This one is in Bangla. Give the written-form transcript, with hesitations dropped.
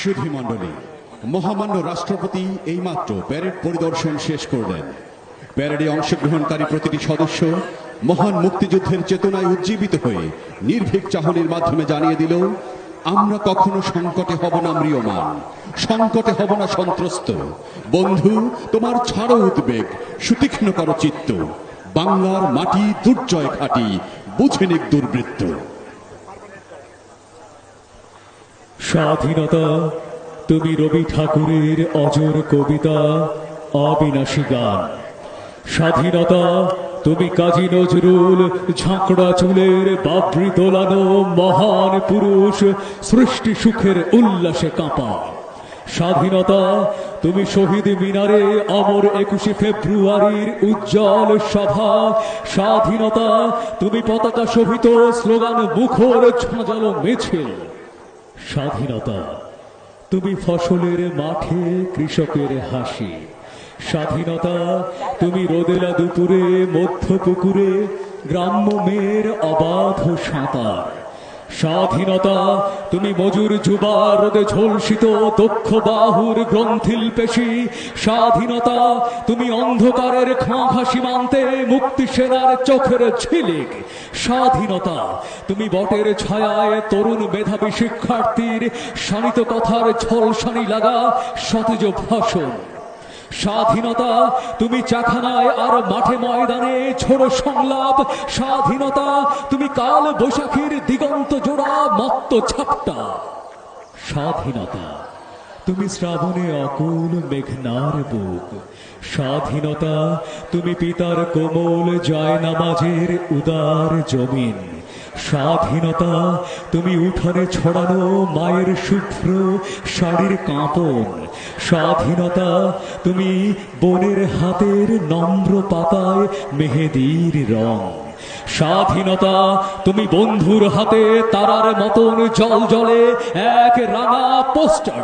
সুধীমণ্ডলী, মহামান্য রাষ্ট্রপতি এইমাত্র প্যারেড পরিদর্শন শেষ করলেন। প্যারেডে অংশগ্রহণকারী প্রতিটি সদস্য মহান মুক্তিযুদ্ধের চেতনায় উজ্জীবিত হয়ে নির্ভীক চাহনির মাধ্যমে জানিয়ে দিল, আমরা কখনো সংকটে হব না ম্রিয়মান, সংকটে হব না সন্ত্রস্ত। বন্ধু, তোমার ছাড়ো উদ্বেগ, সুতীক্ষ্ণ করো চিত্ত, বাংলার মাটি দুর্জয় ঘাটি, বুঝে নিক দুর্বৃত্ত। স্বাধীনতা তুমি রবি ঠাকুরের অজর কবিতা, অবিনাশী গান। স্বাধীনতা তুমি কাজী নজরুল ঝাঁকড়া চুলের বাবরি দোলানো মহান পুরুষ, সৃষ্টি সুখের উল্লাসে কাঁপা। স্বাধীনতা তুমি শহীদ মিনারে অমর 21শে ফেব্রুয়ারির উজ্জ্বল সভা। স্বাধীনতা তুমি পতাকা শোভিত স্লোগান মুখর ঝাঁঝালো মিছিল। স্বাধীনতা তুমি ফসলের মাঠে কৃষকের হাসি। স্বাধীনতা তুমি রোদেলা দুপুরে মধ্য পুকুরে গ্রাম্য মেয়ের অবাধ সাঁতার। স্বাধীনতা তুমি মজুর যুবার রোদে ঝলসিত দক্ষ বাহুর গ্রন্থিল পেশি। স্বাধীনতা তুমি অন্ধকারের খাঁ সীমান্তে মুক্তি সেনার চোখের ঝিলিক। স্বাধীনতা তুমি বটের ছায়ায় তরুণ মেধাবী শিক্ষার্থীর শানিত কথার ঝলসানি লাগা সতেজ ভাষণ। স্বাধীনতা তুমি চাখানায় আর মাঠে ময়দানে ঝোড়ো সংলাপ। স্বাধীনতা তুমি কাল বৈশাখীর দিগন্ত জোড়া মত্ত ঝাপটা। স্বাধীনতা তুমি শ্রাবণে অকুল মেঘনার বুক। স্বাধীনতা তুমি পিতার কোমল জয়নামাজের উদার জমিন। স্বাধীনতা তুমি উঠানে ছড়ানো মায়ের শুভ্র শাড়ির কাঁপন। স্বাধীনতা তুমি বনের হাতের নম্র পাতায় মেহেদির রং। স্বাধীনতা তুমি বন্ধুর হাতে তারার মতন জল জলে এক রাঙা পোস্টার।